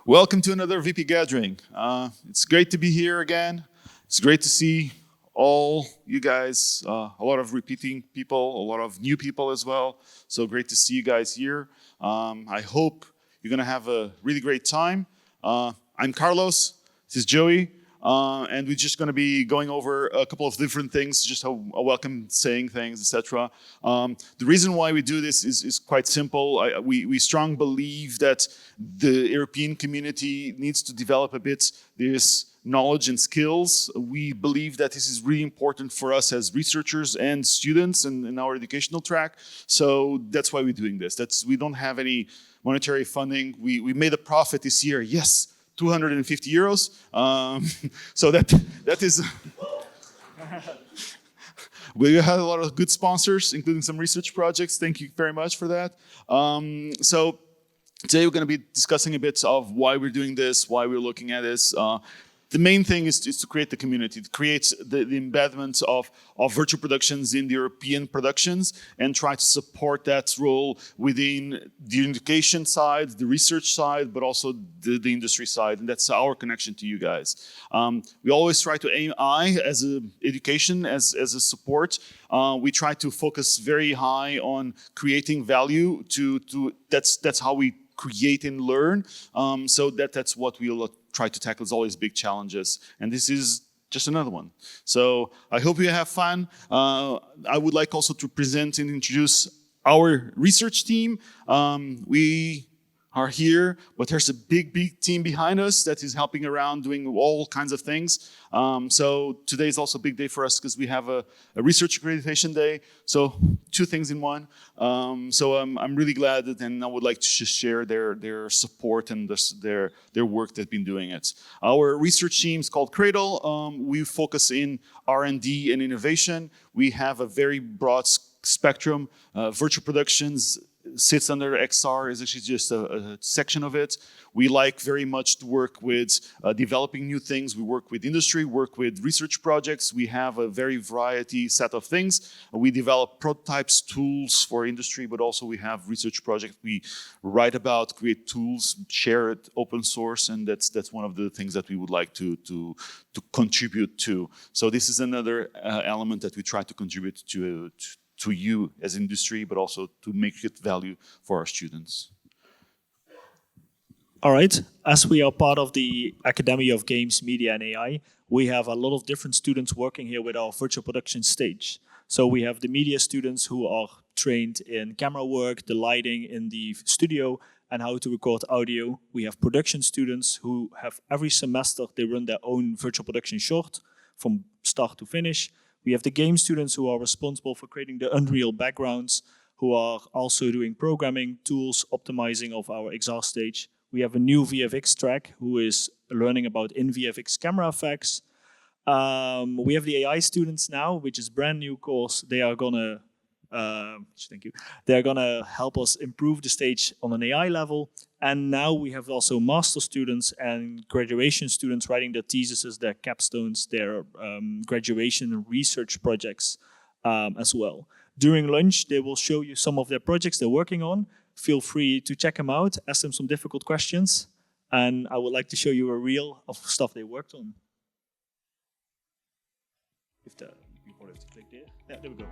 Welcome to another VP Gathering. It's great to be here again. It's great to see all you guys, a lot of repeating people, a lot of new people as well. So great to see you guys here. I hope you're gonna have a really great time. I'm Carlos, this is Joey, and we're just gonna be going over a couple of different things, just a welcome saying things, etc. The reason why we do this is quite simple. We strongly believe that the European community needs to develop a bit this knowledge and skills. We believe that this is really important for us as researchers and students in our educational track. So that's why we're doing this. We don't have any monetary funding. We made a profit this year, yes, 250 euros. So that is. We had a lot of good sponsors, including some research projects. Thank you very much for that. So today we're going to be discussing a bit of why we're doing this, why we're looking at this. The main thing is to create the community, to create the embedment of virtual productions in the European productions and try to support that role within the education side, the research side, but also the industry side. And that's our connection to you guys. We always try to aim as education, as a support. We try to focus very high on creating value. That's how we create and learn. So that's what we'll try to tackle. Is always big challenges, and this is just another one. So I hope you have fun. I would like also to present and introduce our research team. We are here, but there's a big team behind us that is helping around doing all kinds of things. So today is also a big day for us because we have a research accreditation day. So two things in one. So I'm really glad that, and I would like to just share their support and their work they've been doing it. Our research team is called Cradle. We focus in R&D and innovation. We have a very broad spectrum. Virtual productions sits under XR, is actually just a section of it. We like very much to work with developing new things. We work with industry, work with research projects. We have a very variety set of things. We develop prototypes, tools for industry, but also we have research projects. We write about, create tools, share it, open source, and that's one of the things that we would like to contribute to. So this is another element that we try to contribute to you as industry, but also to make it value for our students. All right, as we are part of the Academy of Games, Media and AI, we have a lot of different students working here with our virtual production stage. So we have the media students who are trained in camera work, the lighting in the studio, and how to record audio. We have production students who have every semester, they run their own virtual production short from start to finish. We have the game students who are responsible for creating the Unreal backgrounds, who are also doing programming, tools, optimizing of our XR stage. We have a new VFX track who is learning about in-VFX camera effects. We have the AI students now, which is a brand new course. They are gonna, thank you. They're gonna help us improve the stage on an AI level. And now we have also master students and graduation students writing their theses, their capstones, their graduation and research projects as well. During lunch, they will show you some of their projects they're working on. Feel free to check them out, ask them some difficult questions, and I would like to show you a reel of stuff they worked on. You probably have to click there. Yeah, there we go.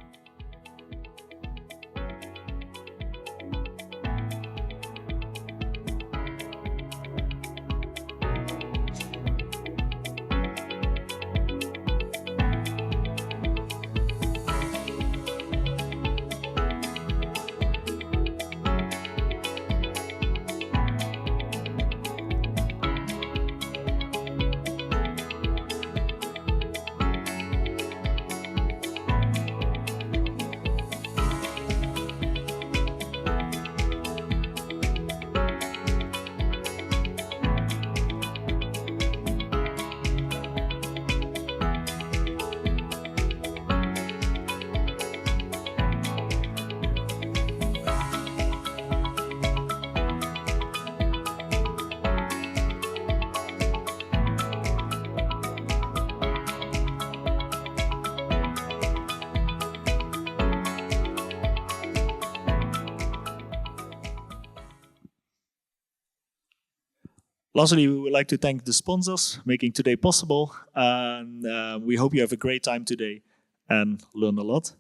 Lastly, we would like to thank the sponsors making today possible, and we hope you have a great time today and learn a lot.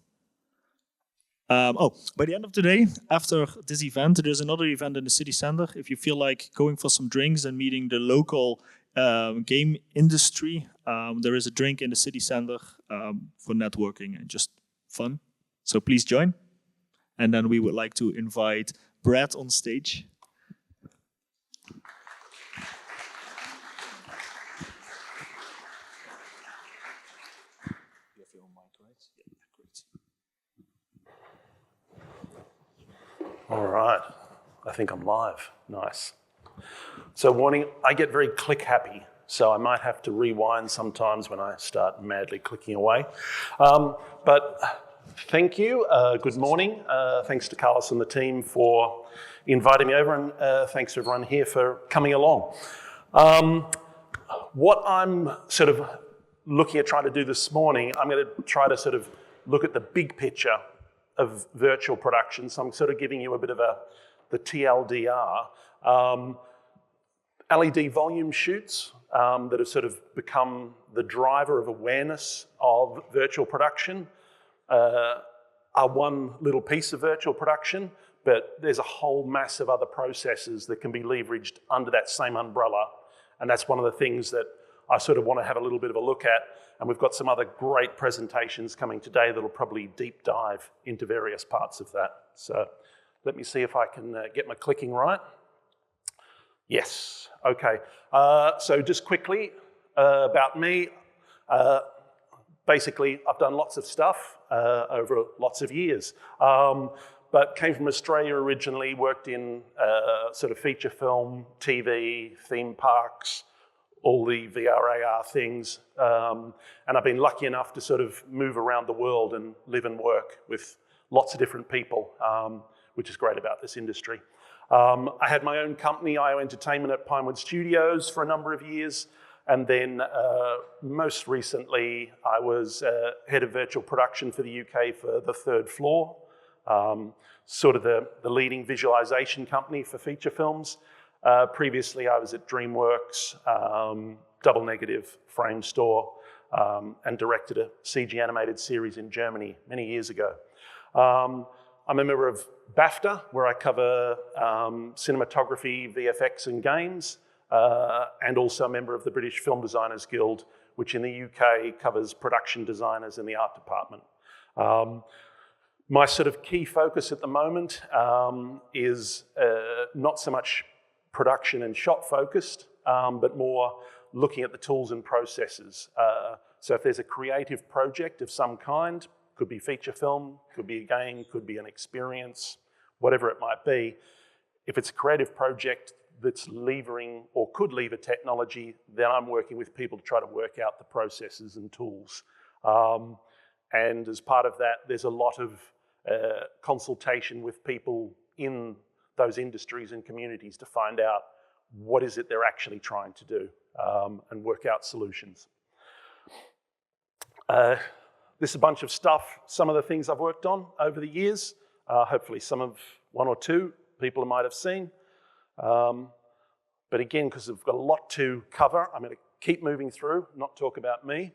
By the end of the day, after this event, there's another event in the city center. If you feel like going for some drinks and meeting the local game industry, there is a drink in the city center for networking and just fun. So please join. And then we would like to invite Brad on stage. All right, I think I'm live. Nice. So warning, I get very click happy, so I might have to rewind sometimes when I start madly clicking away. But thank you, good morning. Thanks to Carlos and the team for inviting me over, and thanks to everyone here for coming along. What I'm sort of looking at trying to do this morning, I'm going to try to sort of look at the big picture of virtual production. So I'm sort of giving you a bit of the TLDR. LED volume shoots that have sort of become the driver of awareness of virtual production are one little piece of virtual production, but there's a whole mass of other processes that can be leveraged under that same umbrella. And that's one of the things that I sort of want to have a little bit of a look at. And we've got some other great presentations coming today that'll probably deep dive into various parts of that. So let me see if I can get my clicking right. Yes, okay. So just quickly about me. Basically, I've done lots of stuff over lots of years, but came from Australia originally, worked in sort of feature film, TV, theme parks, all the VR, AR things. And I've been lucky enough to sort of move around the world and live and work with lots of different people, which is great about this industry. I had my own company, IO Entertainment, at Pinewood Studios for a number of years. And then most recently, I was head of virtual production for the UK for The Third Floor, sort of the leading visualization company for feature films. Previously, I was at DreamWorks, Double Negative, Frame Store, and directed a CG animated series in Germany many years ago. I'm a member of BAFTA, where I cover cinematography, VFX, and games, and also a member of the British Film Designers Guild, which in the UK covers production designers in the art department. My sort of key focus at the moment is not so much production and shot focused, but more looking at the tools and processes. So if there's a creative project of some kind, could be feature film, could be a game, could be an experience, whatever it might be. If it's a creative project that's levering or could lever technology, then I'm working with people to try to work out the processes and tools. And as part of that, there's a lot of consultation with people in those industries and communities to find out what is it they're actually trying to do and work out solutions. This is a bunch of stuff, some of the things I've worked on over the years. Hopefully one or two people might have seen. But again, because I've got a lot to cover, I'm going to keep moving through, not talk about me.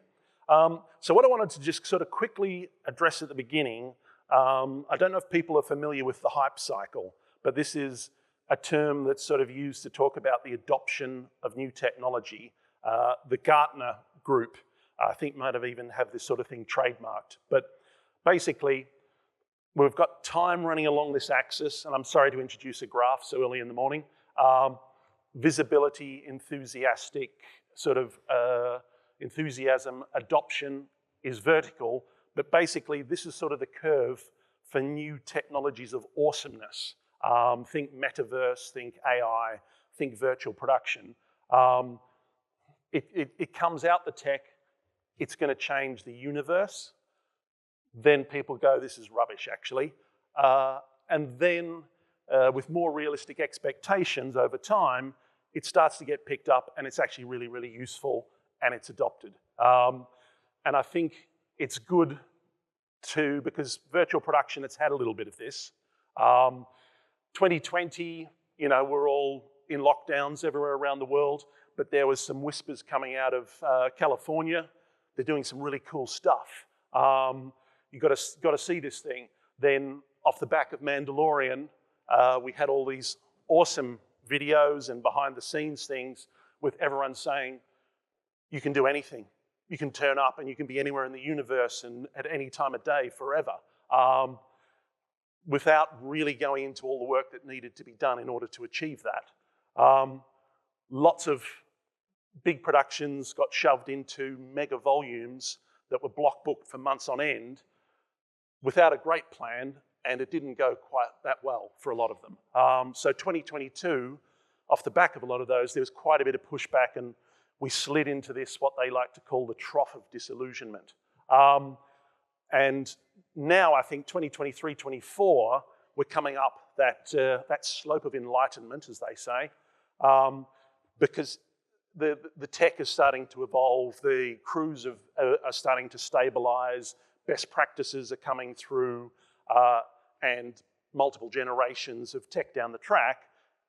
So what I wanted to just sort of quickly address at the beginning, I don't know if people are familiar with the hype cycle, but this is a term that's sort of used to talk about the adoption of new technology. The Gartner group, I think, might have even have this sort of thing trademarked. But basically, we've got time running along this axis, and I'm sorry to introduce a graph so early in the morning. Visibility, enthusiastic, sort of enthusiasm, adoption is vertical, but basically this is sort of the curve for new technologies of awesomeness. Think metaverse, think AI, think virtual production. It comes out the tech, it's going to change the universe. Then people go, this is rubbish, actually. And then with more realistic expectations over time, it starts to get picked up and it's actually really, really useful and it's adopted. And I think it's good too, because virtual production, it's had a little bit of this. 2020, we're all in lockdowns everywhere around the world, but there was some whispers coming out of California. They're doing some really cool stuff. You got to see this thing. Then off the back of Mandalorian, we had all these awesome videos and behind the scenes things with everyone saying, you can do anything. You can turn up and you can be anywhere in the universe and at any time of day forever, without really going into all the work that needed to be done in order to achieve that. Lots of big productions got shoved into mega volumes that were block booked for months on end without a great plan, and it didn't go quite that well for a lot of them. So 2022, off the back of a lot of those, there was quite a bit of pushback, and we slid into this, what they like to call the trough of disillusionment. And now I think 2023, 24, we're coming up that slope of enlightenment, as they say, because the tech is starting to evolve, the crews are starting to stabilize, best practices are coming through, and multiple generations of tech down the track.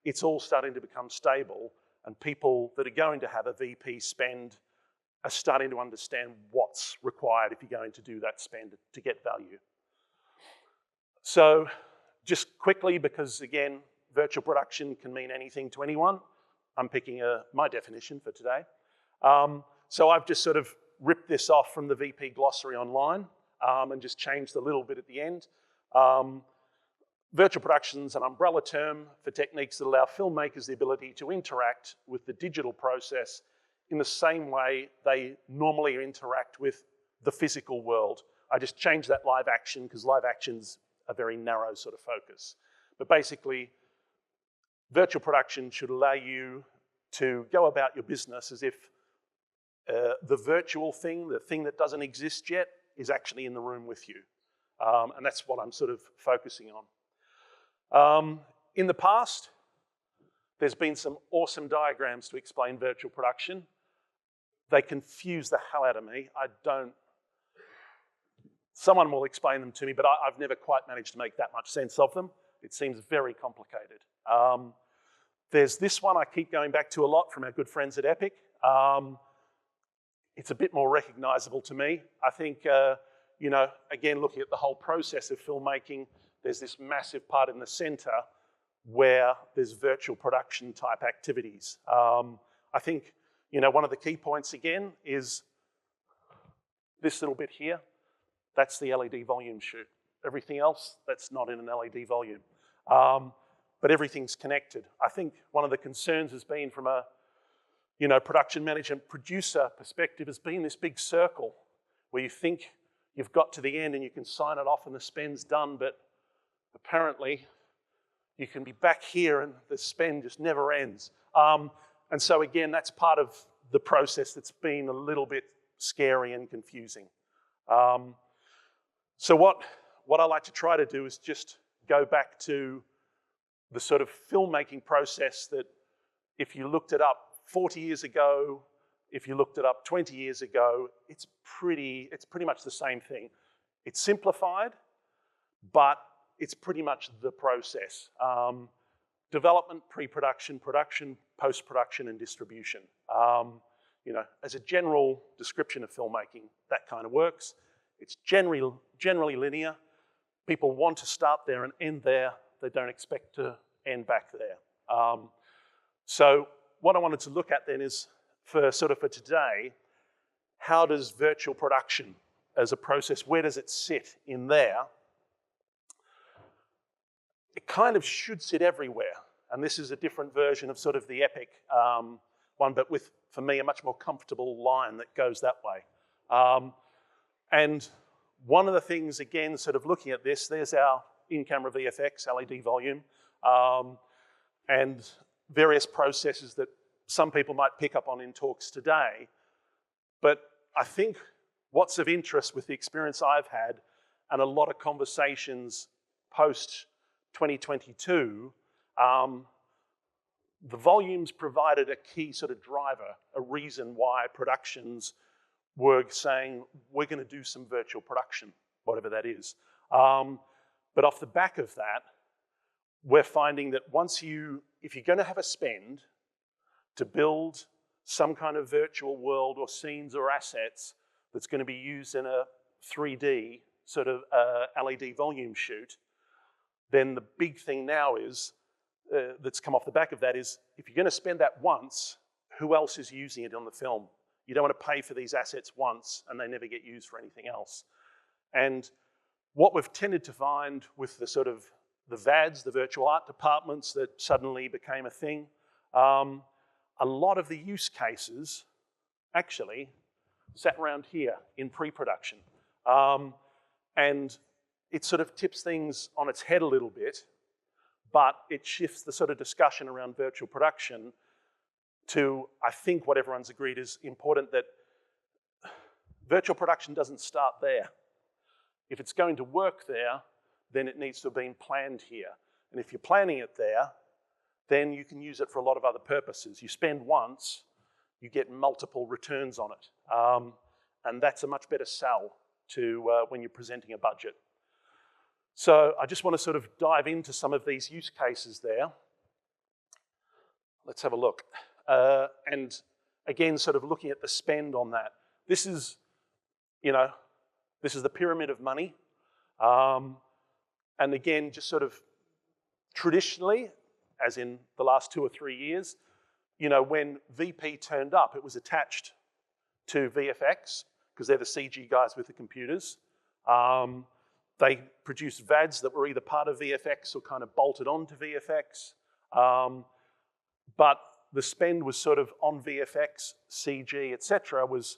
It's all starting to become stable, and people that are going to have a VP spend are starting to understand what's required if you're going to do that spend to get value. So just quickly, because again, virtual production can mean anything to anyone, I'm picking my definition for today. So I've just sort of ripped this off from the VP glossary online and just changed a little bit at the end. Virtual production is an umbrella term for techniques that allow filmmakers the ability to interact with the digital process in the same way they normally interact with the physical world. I just changed that live action because live action's a very narrow sort of focus. But basically, virtual production should allow you to go about your business as if the virtual thing, the thing that doesn't exist yet, is actually in the room with you. And that's what I'm sort of focusing on. In the past, there's been some awesome diagrams to explain virtual production. They confuse the hell out of me. Someone will explain them to me, but I've never quite managed to make that much sense of them. It seems very complicated. There's this one I keep going back to a lot from our good friends at Epic. It's a bit more recognizable to me. I think, again, looking at the whole process of filmmaking, there's this massive part in the center where there's virtual production type activities. I think, one of the key points again is this little bit here. That's the LED volume shoot. Everything else, that's not in an LED volume. But everything's connected. I think one of the concerns has been from a production manager and producer perspective has been this big circle where you think you've got to the end and you can sign it off and the spend's done, but apparently you can be back here and the spend just never ends. And so again, that's part of the process that's been a little bit scary and confusing. So what I like to try to do is just go back to the sort of filmmaking process that if you looked it up 40 years ago, if you looked it up 20 years ago, it's pretty much the same thing. It's simplified, but it's pretty much the process. Development, pre-production, production, post-production, and distribution. As a general description of filmmaking, that kind of works. It's generally linear. People want to start there and end there. They don't expect to end back there. So what I wanted to look at then is, for today, how does virtual production as a process, where does it sit in there? It kind of should sit everywhere. And this is a different version of sort of the Epic one, but with, for me, a much more comfortable line that goes that way. And one of the things, again, sort of looking at this, there's our in-camera VFX LED volume, and various processes that some people might pick up on in talks today. But I think what's of interest with the experience I've had and a lot of conversations post-2022, the volumes provided a key sort of driver, a reason why productions were saying, we're going to do some virtual production, whatever that is. But off the back of that, we're finding that if you're going to have a spend to build some kind of virtual world or scenes or assets that's going to be used in a 3D sort of LED volume shoot, then the big thing now is, that's come off the back of that is, if you're going to spend that once, who else is using it on the film? You don't want to pay for these assets once and they never get used for anything else. And what we've tended to find with the sort of the VADs, the virtual art departments that suddenly became a thing, a lot of the use cases actually sat around here in pre-production. And it sort of tips things on its head a little bit, but it shifts the sort of discussion around virtual production to, I think what everyone's agreed is important, that virtual production doesn't start there. If it's going to work there, then it needs to have been planned here. And if you're planning it there, then you can use it for a lot of other purposes. You spend once, you get multiple returns on it. And that's a much better sell to when you're presenting a budget. So I just want to sort of dive into some of these use cases there. Let's have a look. And again, sort of looking at the spend on that. This is the pyramid of money. And again, just sort of traditionally, as in the last 2 or 3 years, when VP turned up, it was attached to VFX, because they're the CG guys with the computers. They produced VADs that were either part of VFX or kind of bolted onto VFX. But the spend was sort of on VFX, CG, etc., was,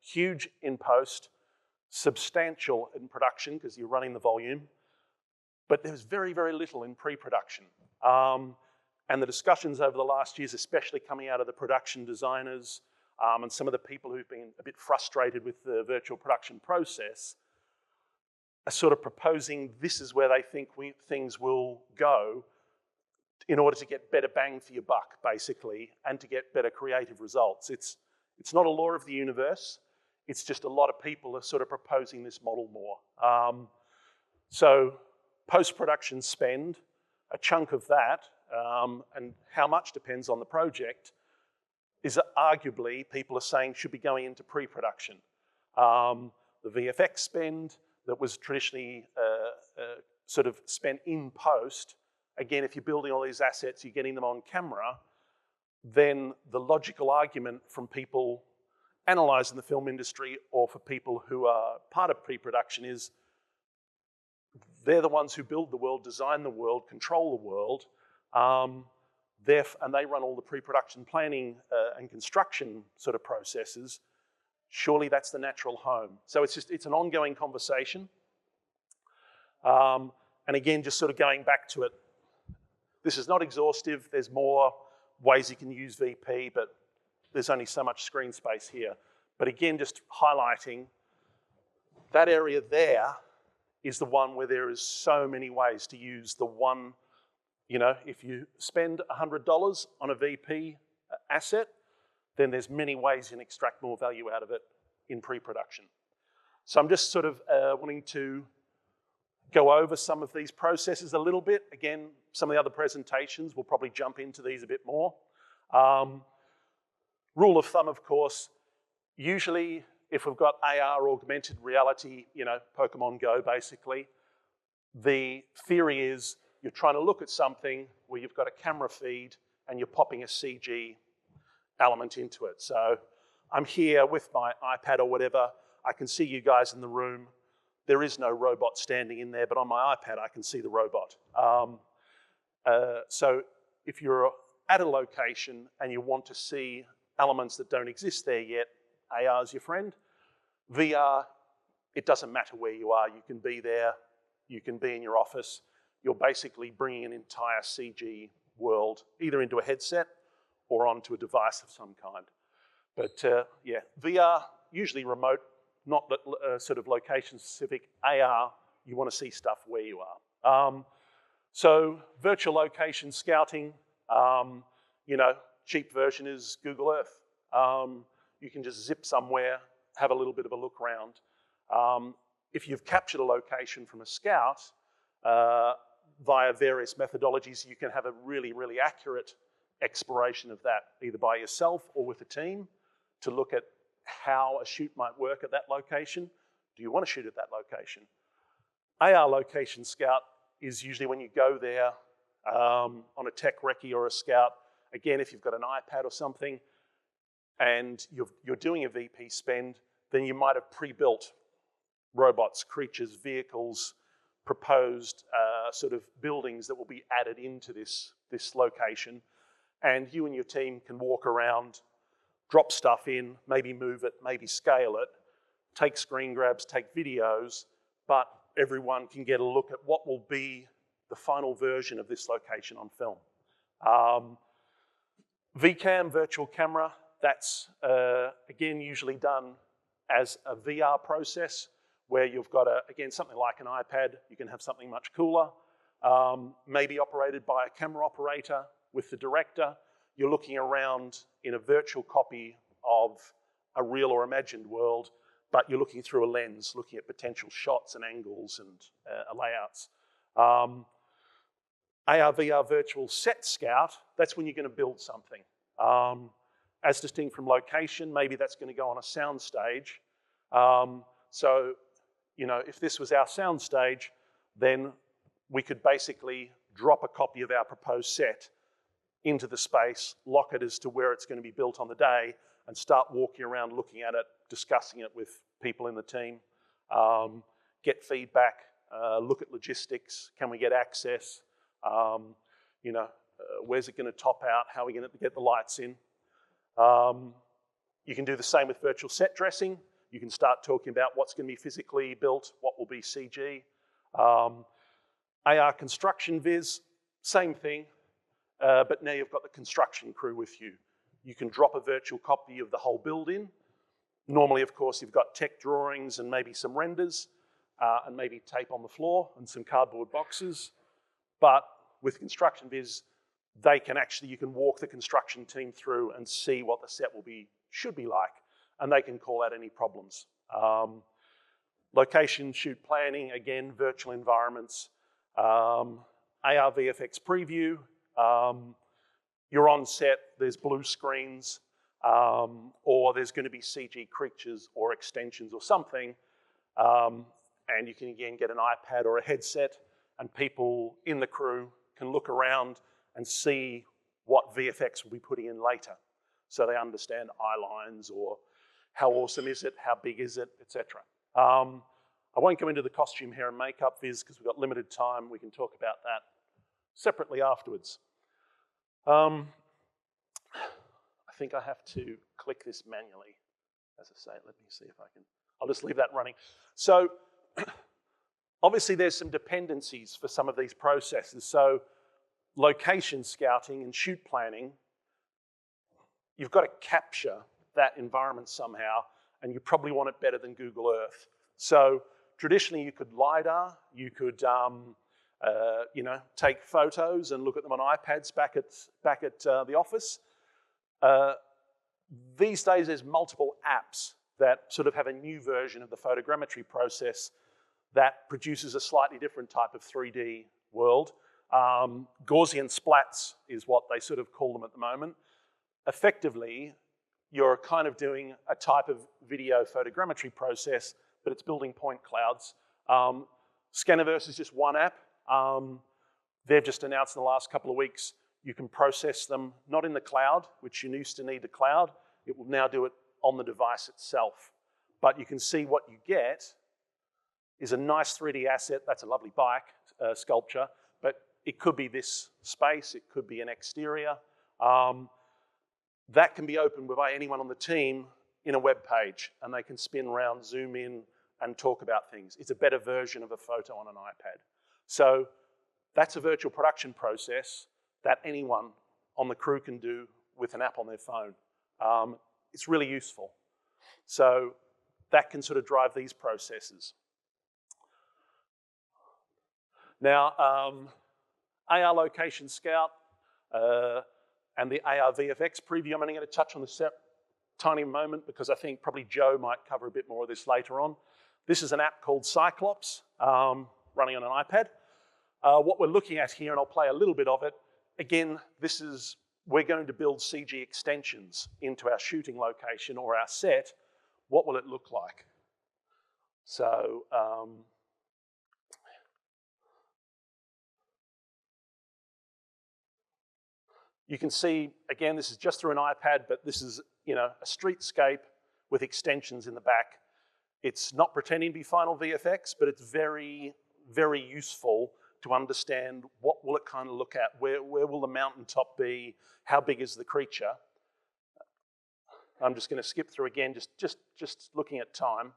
huge in post, substantial in production because you're running the volume, but there was very, very little in pre-production. And the discussions over the last years, especially coming out of the production designers and some of the people who've been a bit frustrated with the virtual production process, are sort of proposing this is where they think things will go in order to get better bang for your buck, basically, and to get better creative results. It's not a law of the universe. It's just a lot of people are sort of proposing this model more. So post-production spend, a chunk of that, and how much depends on the project, is arguably, people are saying, should be going into pre-production. The VFX spend that was traditionally sort of spent in post, again, if you're building all these assets, you're getting them on camera, then the logical argument from people analysing the film industry or for people who are part of pre-production is they're the ones who build the world, design the world, control the world, and they run all the pre-production planning and construction sort of processes. Surely that's the natural home. So it's an ongoing conversation. And again, just sort of going back to it, this is not exhaustive. There's more ways you can use VP, but there's only so much screen space here. But again, just highlighting that area there is the one where there is so many ways to use the one. If you spend $100 on a VP asset, then there's many ways you can extract more value out of it in pre-production. So I'm just sort of wanting to go over some of these processes a little bit. Again, some of the other presentations will probably jump into these a bit more. Rule of thumb, of course, usually if we've got AR, augmented reality, Pokemon Go basically, the theory is you're trying to look at something where you've got a camera feed and you're popping a CG element into it. So I'm here with my iPad or whatever. I can see you guys in the room. There is no robot standing in there, but on my iPad, I can see the robot. So if you're at a location and you want to see elements that don't exist there yet, AR is your friend. VR, it doesn't matter where you are. You can be there. You can be in your office. You're basically bringing an entire CG world either into a headset or onto a device of some kind. But yeah, VR, usually remote, not sort of location-specific. AR, you want to see stuff where you are. So virtual location scouting, cheap version is Google Earth. You can just zip somewhere, have a little bit of a look around. If you've captured a location from a scout, via various methodologies, you can have a really, really accurate exploration of that, either by yourself or with a team, to look at how a shoot might work at that location. Do you want to shoot at that location? AR Location Scout is usually when you go there on a tech recce or a scout. Again, if you've got an iPad or something and you're doing a VP spend, then you might have pre-built robots, creatures, vehicles, proposed sort of buildings that will be added into this location. And you and your team can walk around, drop stuff in, maybe move it, maybe scale it, take screen grabs, take videos, but everyone can get a look at what will be the final version of this location on film. VCam, virtual camera, that's again usually done as a VR process where you've got, again, something like an iPad. You can have something much cooler, maybe operated by a camera operator with the director. You're looking around in a virtual copy of a real or imagined world, but you're looking through a lens, looking at potential shots and angles and layouts. AR, VR Virtual Set Scout, that's when you're going to build something. As distinct from location, maybe that's going to go on a sound stage. So, you know, if this was our sound stage, then we could basically drop a copy of our proposed set into the space, lock it as to where it's going to be built on the day, and start walking around looking at it, discussing it with people in the team, get feedback, look at logistics, can we get access, you know, where's it going to top out, how are we going to get the lights in. You can do the same with virtual set dressing. You can start talking about what's going to be physically built, what will be CG. AR construction viz, same thing, but now you've got the construction crew with you. You can drop a virtual copy of the whole building. Normally, of course, you've got tech drawings and maybe some renders and maybe tape on the floor and some cardboard boxes. But with construction viz, you can walk the construction team through and see what the set should be like, and they can call out any problems. Location shoot planning, again, virtual environments. AR VFX preview, you're on set, there's blue screens, or there's going to be CG creatures or extensions or something, and you can again get an iPad or a headset, and people in the crew can look around and see what VFX will be putting in later, so they understand eye lines or how awesome is it, how big is it, etc. I won't go into the costume, hair, and makeup viz because we've got limited time. We can talk about that separately afterwards. I think I have to click this manually. As I say, let me see if I can. I'll just leave that running. So obviously there's some dependencies for some of these processes. So location scouting and shoot planning, you've got to capture that environment somehow, and you probably want it better than Google Earth. So traditionally you could LiDAR, you could you know, take photos and look at them on iPads back at the office. These days there's multiple apps that sort of have a new version of the photogrammetry process that produces a slightly different type of 3D world. Gaussian splats is what they sort of call them at the moment. Effectively, you're kind of doing a type of video photogrammetry process, but it's building point clouds. Scanniverse is just one app. They've just announced in the last couple of weeks, you can process them not in the cloud, which you used to need the cloud. It will now do it on the device itself. But you can see what you get is a nice 3D asset. That's a lovely bike sculpture, but it could be this space, it could be an exterior. That can be opened by anyone on the team in a web page, and they can spin around, zoom in, and talk about things. It's a better version of a photo on an iPad. So that's a virtual production process that anyone on the crew can do with an app on their phone. It's really useful. So that can sort of drive these processes. Now, AR Location Scout and the AR VFX preview, I'm only going to touch on this tiny moment because I think probably Joe might cover a bit more of this later on. This is an app called Cyclops running on an iPad. What we're looking at here, and I'll play a little bit of it, again, we're going to build CG extensions into our shooting location or our set. What will it look like? So, you can see, again, this is just through an iPad, but this is, a streetscape with extensions in the back. It's not pretending to be final VFX, but it's very, very useful to understand what will it kind of look at, where will the mountaintop be, how big is the creature. I'm just going to skip through again, just looking at time.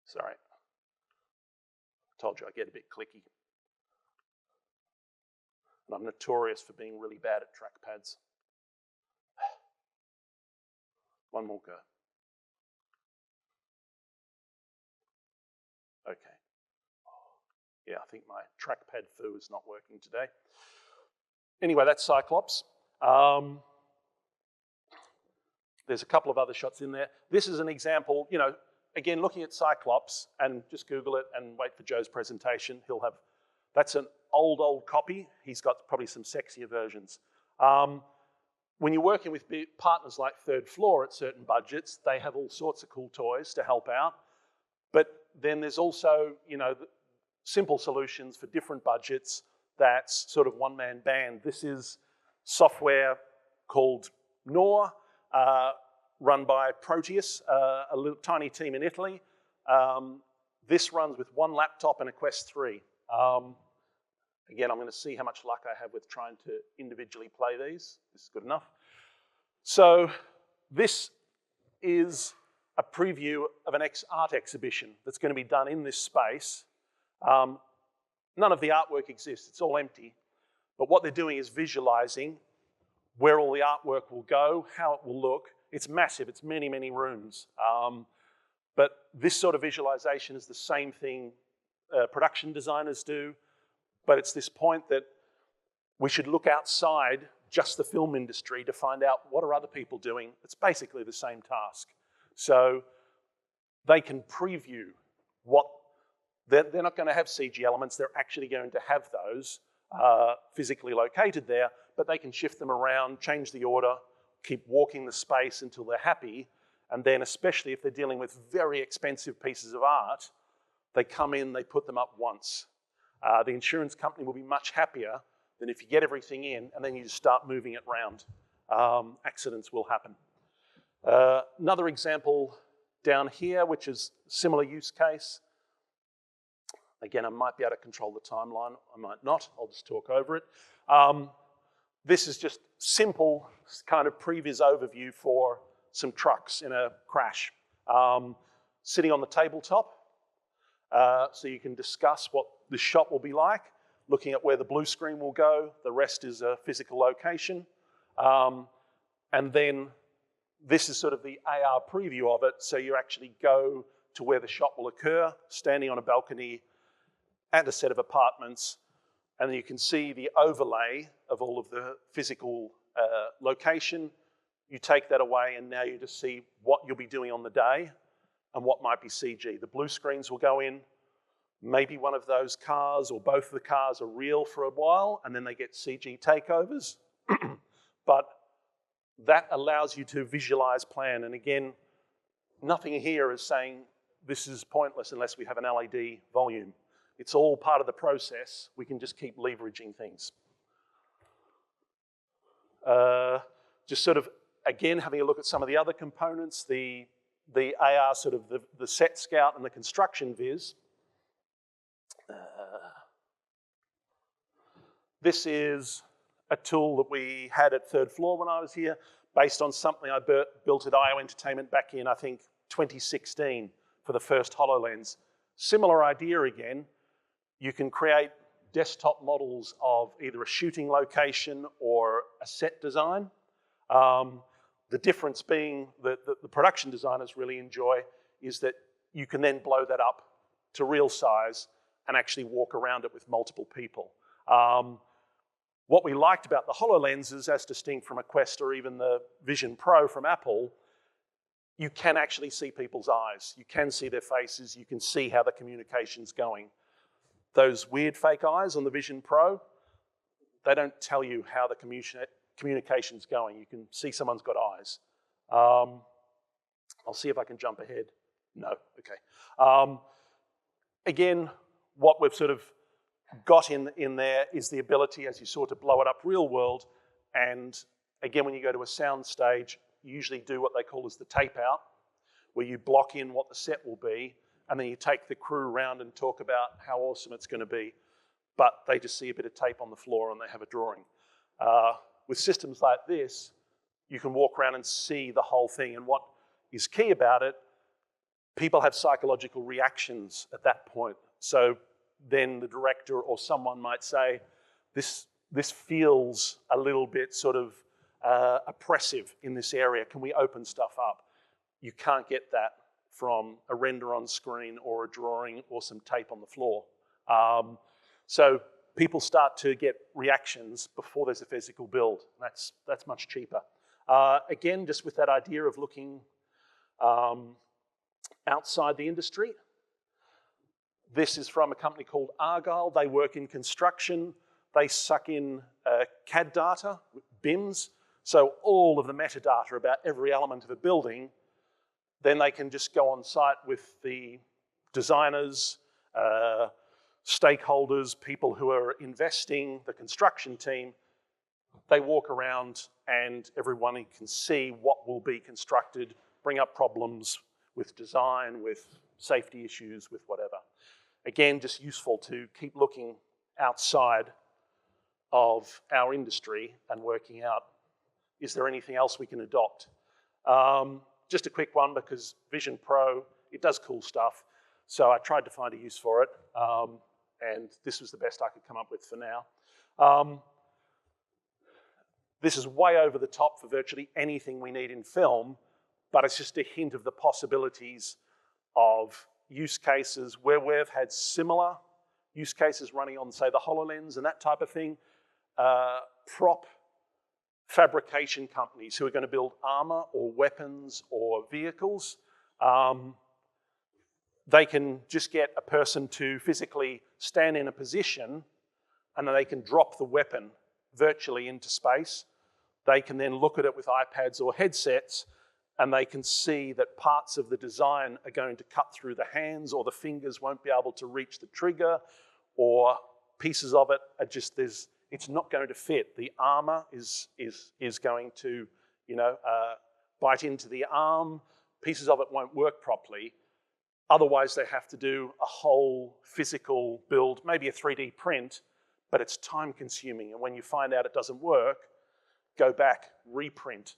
Sorry. Told you I get a bit clicky. And I'm notorious for being really bad at trackpads. One more go. Okay. Yeah, I think my trackpad foo is not working today. Anyway, that's Cyclops. There's a couple of other shots in there. This is an example, again, looking at Cyclops, and just Google it and wait for Joe's presentation. That's an old copy. He's got probably some sexier versions. When you're working with partners like Third Floor at certain budgets, they have all sorts of cool toys to help out. But then there's also, simple solutions for different budgets that's sort of one-man band. This is software called Nor, run by Proteus, a little tiny team in Italy. This runs with one laptop and a Quest 3. Again, I'm going to see how much luck I have with trying to individually play these. This is good enough. So this is a preview of an art exhibition that's going to be done in this space. None of the artwork exists. It's all empty. But what they're doing is visualizing where all the artwork will go, how it will look. It's massive. It's many, many rooms. But this sort of visualization is the same thing production designers do. But it's this point that we should look outside just the film industry to find out what are other people doing. It's basically the same task. So they can preview what, they're not going to have CG elements, they're actually going to have those physically located there, but they can shift them around, change the order, keep walking the space until they're happy, and then especially if they're dealing with very expensive pieces of art, they come in, they put them up once. The insurance company will be much happier than if you get everything in and then you just start moving it around. Accidents will happen. Another example down here, which is similar use case. Again, I might be able to control the timeline. I might not. I'll just talk over it. This is just simple kind of previs overview for some trucks in a crash. Sitting on the tabletop, so you can discuss what the shot will be like, looking at where the blue screen will go. The rest is a physical location. And then this is sort of the AR preview of it, so you actually go to where the shot will occur, standing on a balcony at a set of apartments, and then you can see the overlay of all of the physical location. You take that away, and now you just see what you'll be doing on the day and what might be CG. The blue screens will go in. Maybe one of those cars or both of the cars are real for a while, and then they get CG takeovers. But that allows you to visualize, plan. And again, nothing here is saying this is pointless unless we have an LED volume. It's all part of the process. We can just keep leveraging things. Just sort of, again, having a look at some of the other components, the AR, sort of the set scout and the construction viz. This is a tool that we had at Third Floor when I was here, based on something I built at IO Entertainment back in, I think, 2016 for the first HoloLens. Similar idea again. You can create desktop models of either a shooting location or a set design. The difference being that the production designers really enjoy is that you can then blow that up to real size and actually walk around it with multiple people. What we liked about the HoloLenses, as distinct from a Quest or even the Vision Pro from Apple, you can actually see people's eyes. You can see their faces. You can see how the communication's going. Those weird fake eyes on the Vision Pro, they don't tell you how the communication's going. You can see someone's got eyes. I'll see if I can jump ahead. No, okay. Again, what we've sort of got in there is the ability, as you saw, to blow it up real world. And again, when you go to a sound stage, you usually do what they call as the tape out, where you block in what the set will be, and then you take the crew around and talk about how awesome it's going to be. But they just see a bit of tape on the floor and they have a drawing. With systems like this, you can walk around and see the whole thing. And what is key about it, people have psychological reactions at that point. So then the director or someone might say, this feels a little bit sort of oppressive in this area. Can we open stuff up? You can't get that from a render on screen or a drawing or some tape on the floor. So people start to get reactions before there's a physical build. That's much cheaper. Again, just with that idea of looking outside the industry. This is from a company called Argyle. They work in construction. They suck in CAD data, BIMs, so all of the metadata about every element of a building. Then they can just go on site with the designers, stakeholders, people who are investing, the construction team. They walk around and everyone can see what will be constructed, bring up problems with design, with safety issues, with whatever. Again, just useful to keep looking outside of our industry and working out, is there anything else we can adopt? Just a quick one, because Vision Pro, it does cool stuff. So I tried to find a use for it, and this was the best I could come up with for now. This is way over the top for virtually anything we need in film, but it's just a hint of the possibilities of use cases where we've had similar use cases running on, say, the HoloLens and that type of thing. Prop fabrication companies who are going to build armor or weapons or vehicles. They can just get a person to physically stand in a position and then they can drop the weapon virtually into space. They can then look at it with iPads or headsets and they can see that parts of the design are going to cut through the hands, or the fingers won't be able to reach the trigger, or pieces of it are just, it's not going to fit. The armor is going to, bite into the arm. Pieces of it won't work properly. Otherwise, they have to do a whole physical build, maybe a 3D print, but it's time consuming. And when you find out it doesn't work, go back, reprint.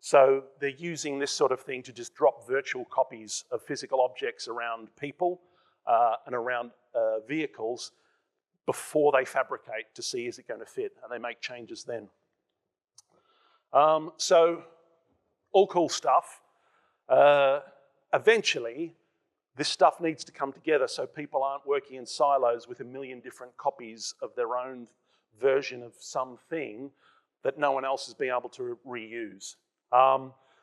So they're using this sort of thing to just drop virtual copies of physical objects around people and around vehicles before they fabricate to see, is it going to fit? And they make changes then. So all cool stuff. Eventually, this stuff needs to come together so people aren't working in silos with a million different copies of their own version of something that no one else has been able to reuse.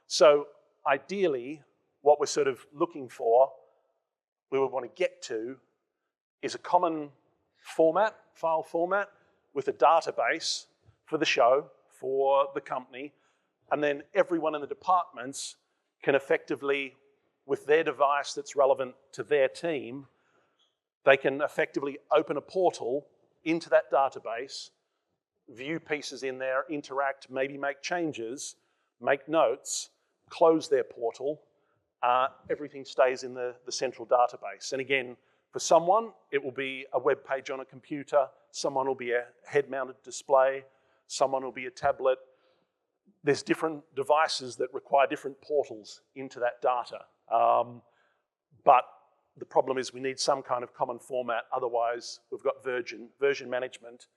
So ideally, what we're sort of looking for, we would want to get to, is a common format, file format, with a database for the show, for the company, and then everyone in the departments can effectively, with their device that's relevant to their team, they can effectively open a portal into that database, view pieces in there, interact, maybe make changes, make notes, close their portal. Everything stays in the central database. And again, for someone, it will be a web page on a computer. Someone will be a head-mounted display. Someone will be a tablet. There's different devices that require different portals into that data. But the problem is we need some kind of common format. Otherwise, we've got version management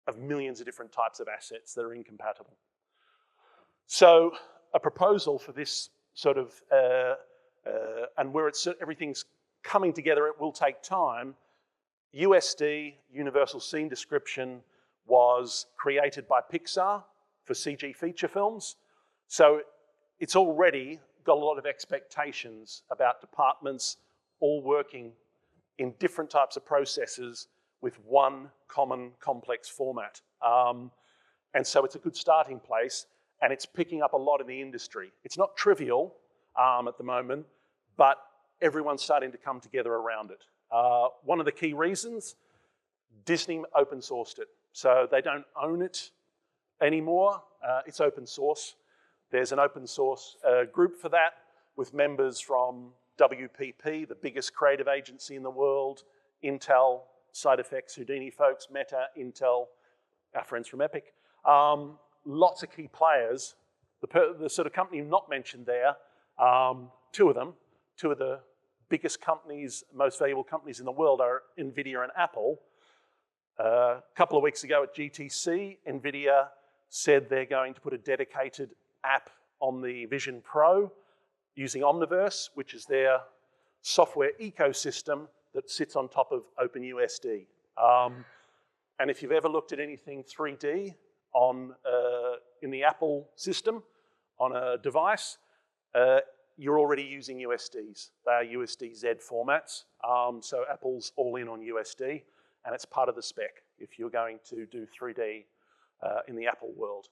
of millions of different types of assets that are incompatible. So a proposal for this sort of, and where everything's coming together, it will take time. USD, Universal Scene Description, was created by Pixar for CG feature films. So it's already got a lot of expectations about departments all working in different types of processes with one common complex format. And so it's a good starting place, and it's picking up a lot in the industry. It's not trivial at the moment, but everyone's starting to come together around it. One of the key reasons, Disney open sourced it. So they don't own it anymore. It's open source. There's an open source group for that with members from WPP, the biggest creative agency in the world, Intel, Side Effects, Houdini folks, Meta, Intel, our friends from Epic. Lots of key players. The sort of company not mentioned there, two of the biggest companies, most valuable companies in the world are NVIDIA and Apple. A couple of weeks ago at GTC, NVIDIA said they're going to put a dedicated app on the Vision Pro using Omniverse, which is their software ecosystem that sits on top of OpenUSD. And if you've ever looked at anything 3D in the Apple system on a device, you're already using USDs. They are USD-Z formats. So Apple's all in on USD, and it's part of the spec if you're going to do 3D in the Apple world.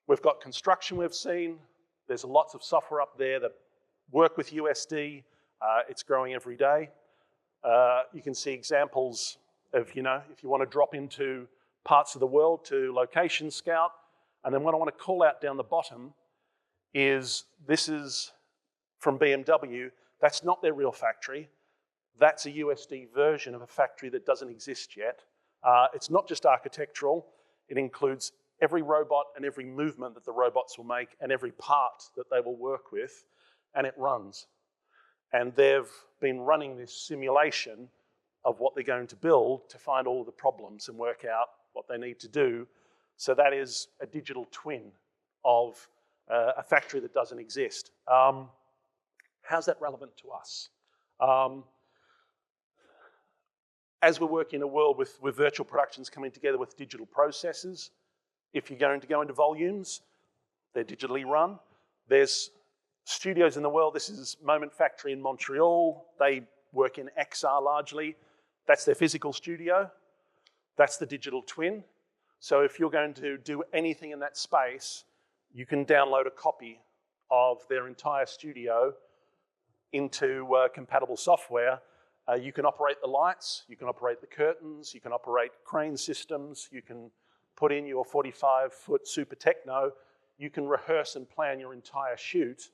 We've got construction we've seen. There's lots of software up there that work with USD. It's growing every day. You can see examples of, if you want to drop into parts of the world to Location Scout. And then what I want to call out down the bottom is this is from BMW. That's not their real factory. That's a USD version of a factory that doesn't exist yet. It's not just architectural. It includes every robot and every movement that the robots will make and every part that they will work with, and it runs. And they've been running this simulation of what they're going to build to find all of the problems and work out what they need to do. So that is a digital twin of a factory that doesn't exist. How's that relevant to us? As we're working in a world with virtual productions coming together with digital processes, if you're going to go into volumes, they're digitally run. There's studios in the world. This is Moment Factory in Montreal. They work in XR largely. That's their physical studio. That's the digital twin. So if you're going to do anything in that space, you can download a copy of their entire studio into compatible software. You can operate the lights, you can operate the curtains, you can operate crane systems, you can put in your 45-foot super techno, you can rehearse and plan your entire shoot.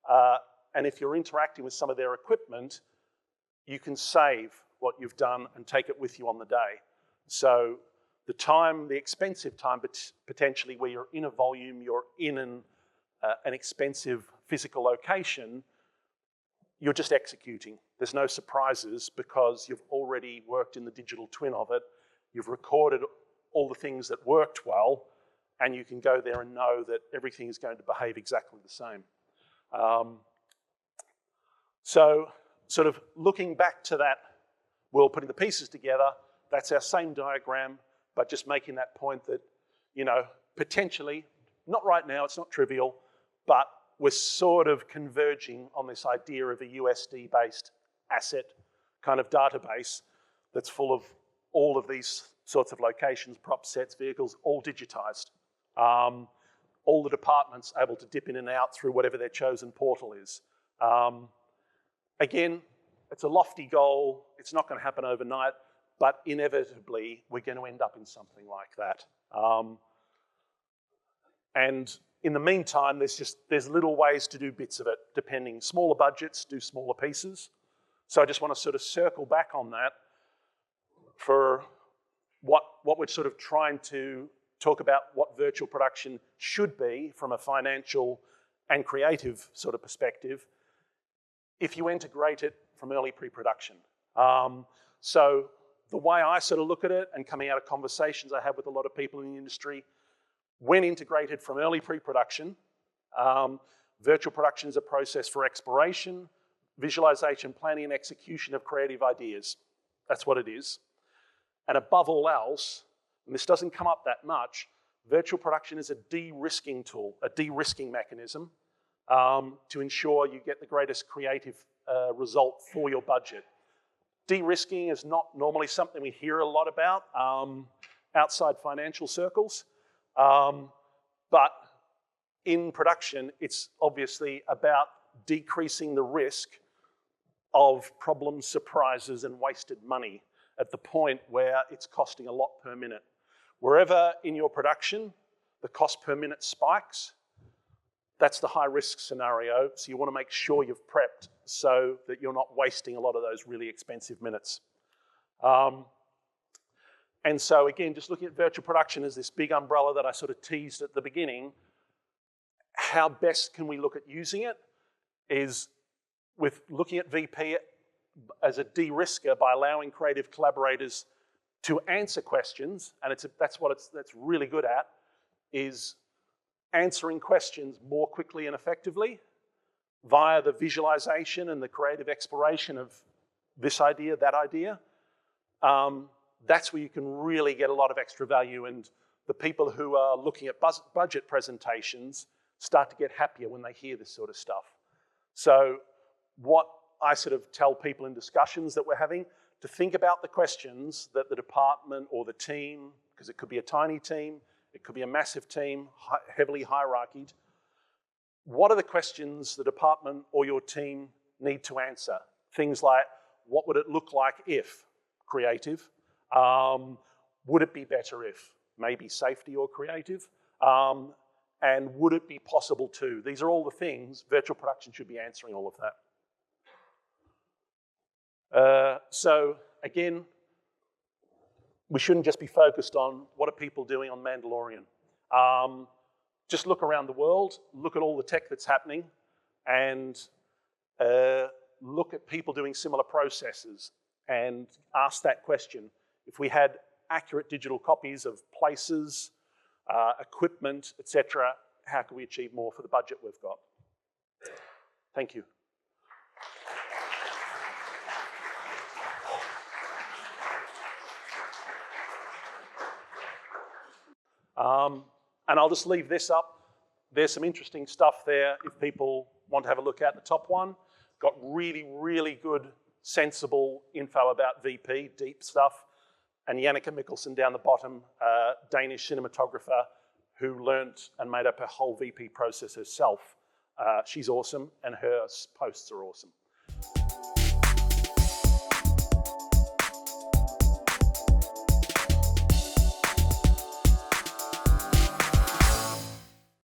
And if you're interacting with some of their equipment, you can save what you've done and take it with you on the day. So the time, the expensive time, but potentially where you're in a volume, you're in an expensive physical location, you're just executing. There's no surprises because you've already worked in the digital twin of it. You've recorded all the things that worked well, and you can go there and know that everything is going to behave exactly the same. So sort of looking back to that world, putting the pieces together, that's our same diagram, but just making that point that, potentially, not right now, it's not trivial, but we're sort of converging on this idea of a USD-based asset kind of database that's full of all of these sorts of locations, prop sets, vehicles, all digitized. All the departments able to dip in and out through whatever their chosen portal is. Again, it's a lofty goal. It's not going to happen overnight, but inevitably, we're going to end up in something like that. And in the meantime, there's little ways to do bits of it, depending. Smaller budgets do smaller pieces. So I just want to sort of circle back on that for what we're sort of trying to talk about what virtual production should be from a financial and creative sort of perspective if you integrate it from early pre-production. So the way I sort of look at it, and coming out of conversations I have with a lot of people in the industry, when integrated from early pre-production, virtual production is a process for exploration, visualization, planning, and execution of creative ideas. That's what it is. And above all else, and this doesn't come up that much, virtual production is a de-risking tool, a de-risking mechanism to ensure you get the greatest creative result for your budget. De-risking is not normally something we hear a lot about outside financial circles, but in production, it's obviously about decreasing the risk of problems, surprises, and wasted money at the point where it's costing a lot per minute. Wherever in your production the cost per minute spikes, that's the high risk scenario. So you want to make sure you've prepped so that you're not wasting a lot of those really expensive minutes. And so again, just looking at virtual production as this big umbrella that I sort of teased at the beginning, how best can we look at using it is with looking at VP as a de-risker by allowing creative collaborators to answer questions, and that's what that's really good at, is answering questions more quickly and effectively via the visualization and the creative exploration of this idea, that idea. That's where you can really get a lot of extra value, and the people who are looking at budget presentations start to get happier when they hear this sort of stuff. So what I sort of tell people in discussions that we're having, to think about the questions that the department or the team, because it could be a tiny team, it could be a massive team, heavily hierarchied. What are the questions the department or your team need to answer? Things like, what would it look like if? Creative. Would it be better if? Maybe safety or creative. And would it be possible to? These are all the things virtual production should be answering all of that. So again, we shouldn't just be focused on what are people doing on Mandalorian. Just look around the world, look at all the tech that's happening, and look at people doing similar processes and ask that question. If we had accurate digital copies of places, equipment, etc., how can we achieve more for the budget we've got? Thank you. And I'll just leave this up. There's some interesting stuff there if people want to have a look at. The top one got really, really good, sensible info about VP, deep stuff. And Janneke Mikkelsen down the bottom, Danish cinematographer who learnt and made up her whole VP process herself. She's awesome, and her posts are awesome.